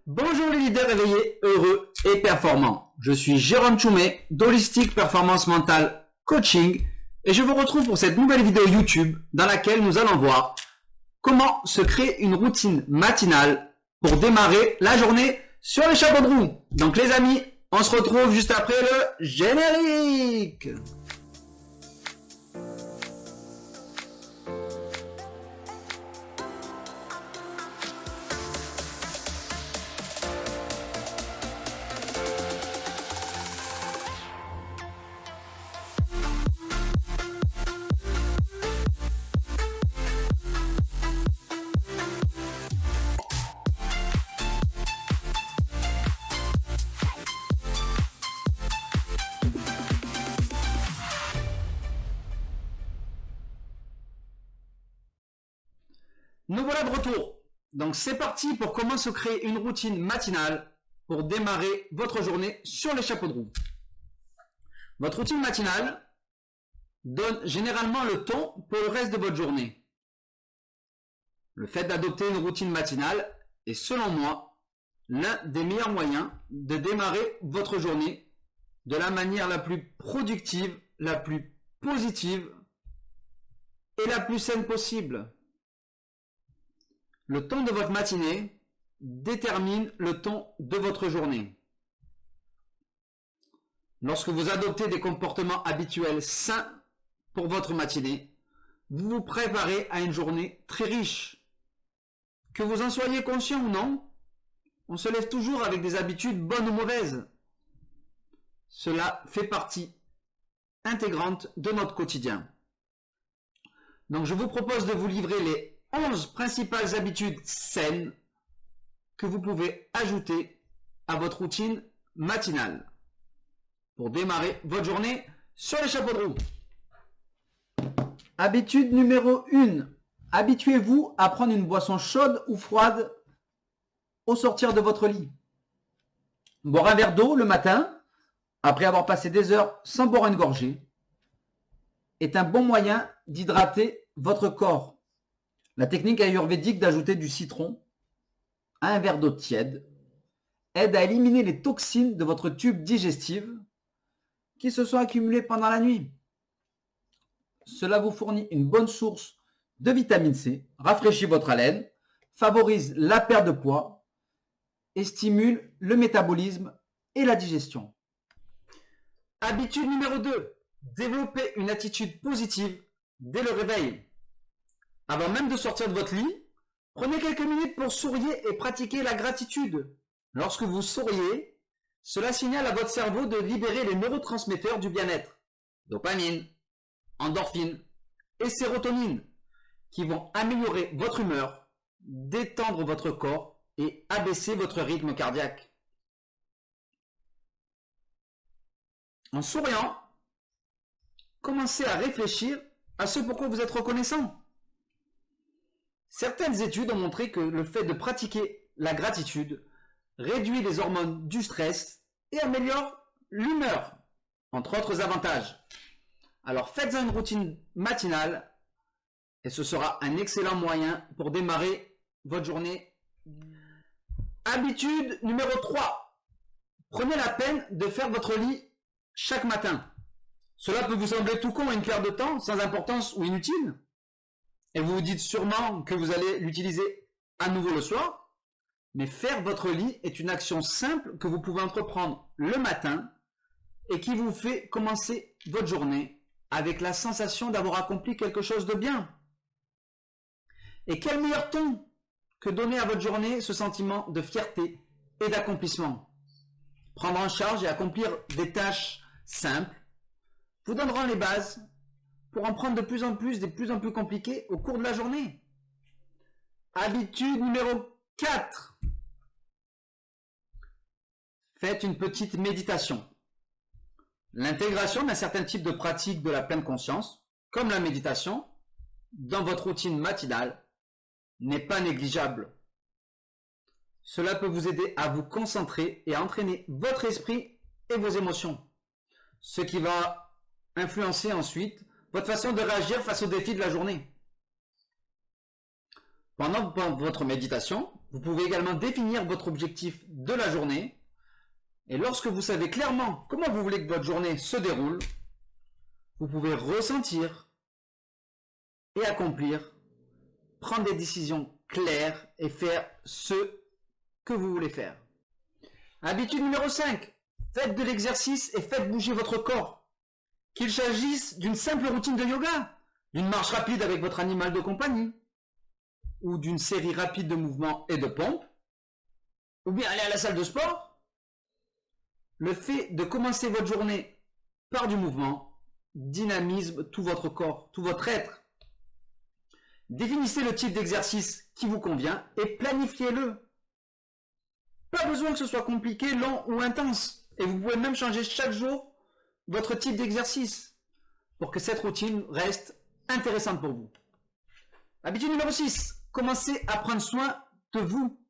Bonjour les leaders éveillés, heureux et performants. Je suis Jérôme Tchoumet d'Holistic Performance Mentale Coaching et je vous retrouve pour cette nouvelle vidéo YouTube dans laquelle nous allons voir comment se créer une routine matinale pour démarrer la journée sur les chapeaux de roue. Donc les amis, on se retrouve juste après le générique. Nous voilà de retour. Donc c'est parti pour comment se créer une routine matinale pour démarrer votre journée sur les chapeaux de roue. Votre routine matinale donne généralement le ton pour le reste de votre journée. Le fait d'adopter une routine matinale est selon moi l'un des meilleurs moyens de démarrer votre journée de la manière la plus productive, la plus positive et la plus saine possible. Le ton de votre matinée détermine le ton de votre journée. Lorsque vous adoptez des comportements habituels sains pour votre matinée, vous vous préparez à une journée très riche. Que vous en soyez conscient ou non, on se lève toujours avec des habitudes bonnes ou mauvaises. Cela fait partie intégrante de notre quotidien. Donc je vous propose de vous livrer les 11 principales habitudes saines que vous pouvez ajouter à votre routine matinale pour démarrer votre journée sur les chapeaux de roue. Habitude numéro 1. Habituez-vous à prendre une boisson chaude ou froide au sortir de votre lit. Boire un verre d'eau le matin, après avoir passé des heures sans boire une gorgée, est un bon moyen d'hydrater votre corps. La technique ayurvédique d'ajouter du citron à un verre d'eau tiède aide à éliminer les toxines de votre tube digestif qui se sont accumulées pendant la nuit. Cela vous fournit une bonne source de vitamine C, rafraîchit votre haleine, favorise la perte de poids et stimule le métabolisme et la digestion. Habitude numéro 2. Développer une attitude positive dès le réveil. Avant même de sortir de votre lit, prenez quelques minutes pour sourire et pratiquer la gratitude. Lorsque vous souriez, cela signale à votre cerveau de libérer les neurotransmetteurs du bien-être, dopamine, endorphine et sérotonine, qui vont améliorer votre humeur, détendre votre corps et abaisser votre rythme cardiaque. En souriant, commencez à réfléchir à ce pourquoi vous êtes reconnaissant. Certaines études ont montré que le fait de pratiquer la gratitude réduit les hormones du stress et améliore l'humeur, entre autres avantages. Alors faites-en une routine matinale et ce sera un excellent moyen pour démarrer votre journée. Habitude numéro 3. Prenez la peine de faire votre lit chaque matin. Cela peut vous sembler tout con à une claire de temps, sans importance ou inutile. Et vous vous dites sûrement que vous allez l'utiliser à nouveau le soir. Mais faire votre lit est une action simple que vous pouvez entreprendre le matin et qui vous fait commencer votre journée avec la sensation d'avoir accompli quelque chose de bien. Et quel meilleur ton que donner à votre journée ce sentiment de fierté et d'accomplissement. Prendre en charge et accomplir des tâches simples vous donneront les bases pour en prendre de plus en plus compliquées au cours de la journée. Habitude numéro 4. Faites une petite méditation. L'intégration d'un certain type de pratique de la pleine conscience, comme la méditation, dans votre routine matinale, n'est pas négligeable. Cela peut vous aider à vous concentrer et à entraîner votre esprit et vos émotions, ce qui va influencer ensuite votre façon de réagir face aux défis de la journée. Pendant votre méditation, Vous pouvez également définir votre objectif de la journée. Et lorsque vous savez clairement comment vous voulez que votre journée se déroule, vous pouvez ressentir et accomplir, prendre des décisions claires et faire ce que vous voulez faire. Habitude numéro 5. Faites de l'exercice et faites bouger votre corps. Qu'il s'agisse d'une simple routine de yoga, d'une marche rapide avec votre animal de compagnie, ou d'une série rapide de mouvements et de pompes, ou bien aller à la salle de sport, le fait de commencer votre journée par du mouvement dynamise tout votre corps, tout votre être. Définissez le type d'exercice qui vous convient et planifiez-le. Pas besoin que ce soit compliqué, long ou intense. Et vous pouvez même changer chaque jour votre type d'exercice pour que cette routine reste intéressante pour vous. Habitude numéro 6. Commencez à prendre soin de vous.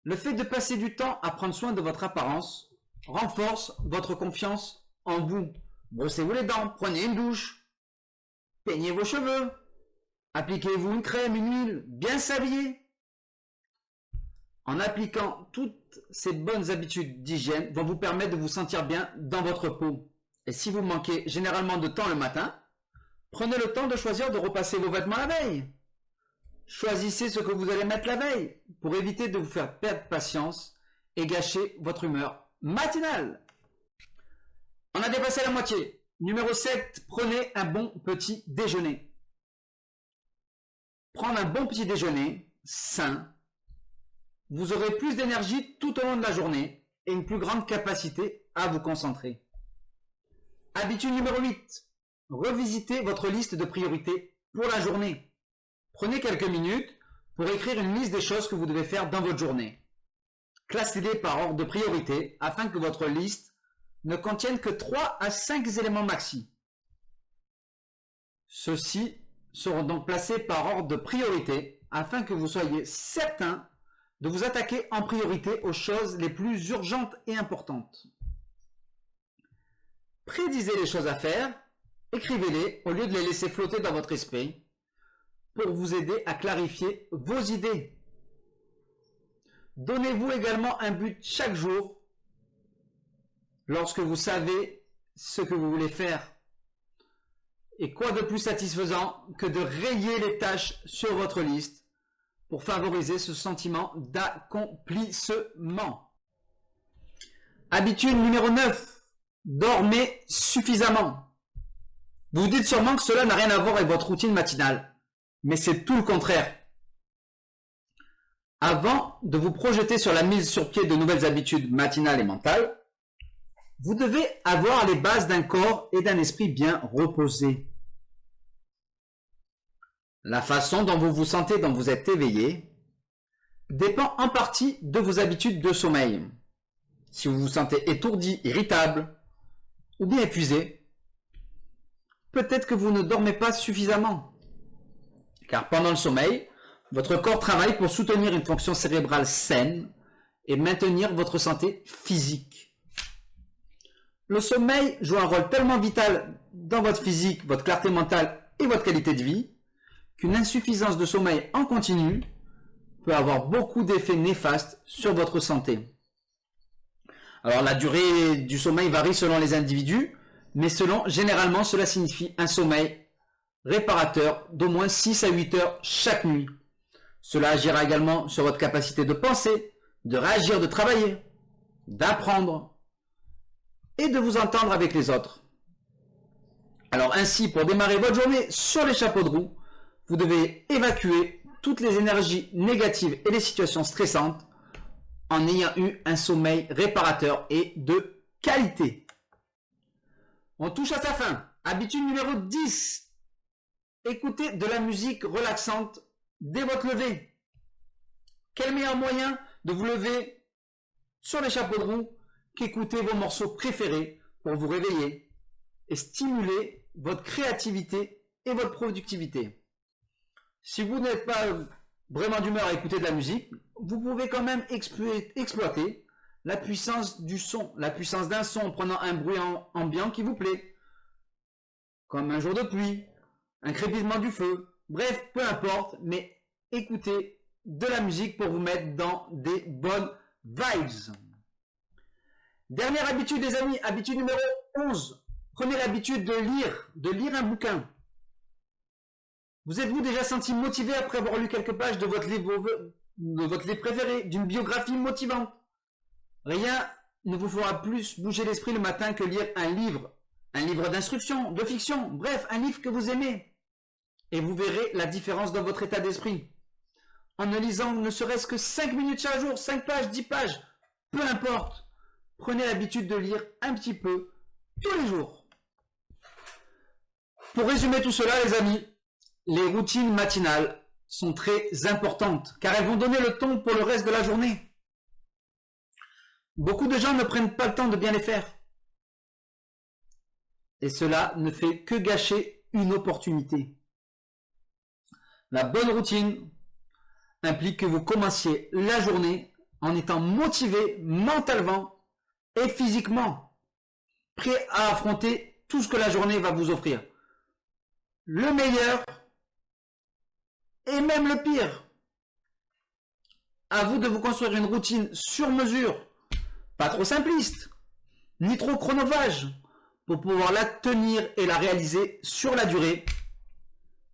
Le fait de passer du temps à prendre soin de votre apparence renforce votre confiance en vous. Brossez-vous les dents, prenez une douche, peignez vos cheveux, appliquez-vous une crème, une huile, bien s'habiller. En appliquant toutes ces bonnes habitudes d'hygiène vont vous permettre de vous sentir bien dans votre peau. Et si vous manquez généralement de temps le matin, prenez le temps de choisir de repasser vos vêtements la veille. Choisissez ce que vous allez mettre la veille pour éviter de vous faire perdre patience et gâcher votre humeur matinale. On a dépassé la moitié. Numéro 7, prenez un bon petit déjeuner. Prendre un bon petit déjeuner sain, vous aurez plus d'énergie tout au long de la journée et une plus grande capacité à vous concentrer. Habitude numéro 8, revisitez votre liste de priorités pour la journée. Prenez quelques minutes pour écrire une liste des choses que vous devez faire dans votre journée. Classez-les par ordre de priorité afin que votre liste ne contienne que 3 à 5 éléments maxi. Ceux-ci seront donc placés par ordre de priorité afin que vous soyez certain de vous attaquer en priorité aux choses les plus urgentes et importantes. Prédisez les choses à faire, écrivez-les au lieu de les laisser flotter dans votre esprit pour vous aider à clarifier vos idées. Donnez-vous également un but chaque jour lorsque vous savez ce que vous voulez faire. Et quoi de plus satisfaisant que de rayer les tâches sur votre liste pour favoriser ce sentiment d'accomplissement. Habitude numéro 9. Dormez suffisamment. Vous vous dites sûrement que cela n'a rien à voir avec votre routine matinale, mais c'est tout le contraire. Avant de vous projeter sur la mise sur pied de nouvelles habitudes matinales et mentales, vous devez avoir les bases d'un corps et d'un esprit bien reposés. La façon dont vous vous sentez, dont vous êtes éveillé, dépend en partie de vos habitudes de sommeil. Si vous vous sentez étourdi, irritable ou bien épuisé, peut-être que vous ne dormez pas suffisamment. Car pendant le sommeil, votre corps travaille pour soutenir une fonction cérébrale saine et maintenir votre santé physique. Le sommeil joue un rôle tellement vital dans votre physique, votre clarté mentale et votre qualité de vie qu'une insuffisance de sommeil en continu peut avoir beaucoup d'effets néfastes sur votre santé. Alors la durée du sommeil varie selon les individus, mais généralement cela signifie un sommeil réparateur d'au moins 6 à 8 heures chaque nuit. Cela agira également sur votre capacité de penser, de réagir, de travailler, d'apprendre et de vous entendre avec les autres. Alors ainsi, pour démarrer votre journée sur les chapeaux de roue, vous devez évacuer toutes les énergies négatives et les situations stressantes en ayant eu un sommeil réparateur et de qualité. On touche à sa fin. Habitude numéro 10. Écoutez de la musique relaxante dès votre lever. Quel meilleur moyen de vous lever sur les chapeaux de roue qu'écouter vos morceaux préférés pour vous réveiller et stimuler votre créativité et votre productivité. Si vous n'êtes pas vraiment d'humeur à écouter de la musique, vous pouvez quand même exploiter la puissance du son, la puissance d'un son en prenant un bruit ambiant qui vous plaît, comme un jour de pluie, un crépitement du feu, bref, peu importe, mais écoutez de la musique pour vous mettre dans des bonnes vibes. Dernière habitude les amis, habitude numéro 11. Prenez l'habitude de lire un bouquin. Vous êtes-vous déjà senti motivé après avoir lu quelques pages de votre livre préféré, d'une biographie motivante? Rien ne vous fera plus bouger l'esprit le matin que lire un livre d'instruction, de fiction, bref, un livre que vous aimez. Et vous verrez la différence dans votre état d'esprit. En ne lisant ne serait-ce que 5 minutes chaque jour, 5 pages, 10 pages, peu importe. Prenez l'habitude de lire un petit peu tous les jours. Pour résumer tout cela, les amis, les routines matinales sont très importantes car elles vont donner le ton pour le reste de la journée. Beaucoup de gens ne prennent pas le temps de bien les faire. Et cela ne fait que gâcher une opportunité. La bonne routine implique que vous commenciez la journée en étant motivé mentalement et physiquement, prêt à affronter tout ce que la journée va vous offrir. Le meilleur et même le pire. À vous de vous construire une routine sur mesure, pas trop simpliste, ni trop chronophage, pour pouvoir la tenir et la réaliser sur la durée,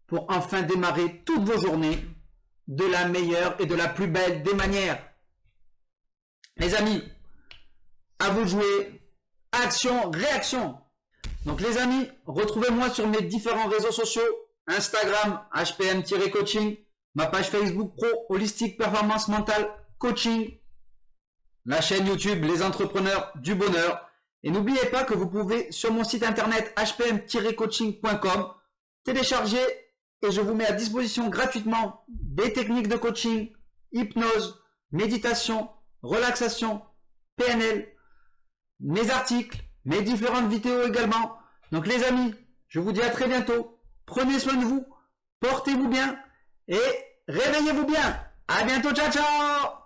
pour enfin démarrer toutes vos journées de la meilleure et de la plus belle des manières. Les amis, à vous de jouer, action, réaction. Donc les amis, retrouvez-moi sur mes différents réseaux sociaux, Instagram, HPM-coaching, ma page Facebook Pro, Holistic Performance Mental Coaching, la chaîne YouTube Les Entrepreneurs du Bonheur. Et n'oubliez pas que vous pouvez sur mon site internet hpm-coaching.com télécharger et je vous mets à disposition gratuitement des techniques de coaching, hypnose, méditation, relaxation, PNL, mes articles, mes différentes vidéos également. Donc les amis, je vous dis à très bientôt. Prenez soin de vous, portez-vous bien et réveillez-vous bien. À bientôt, ciao ciao.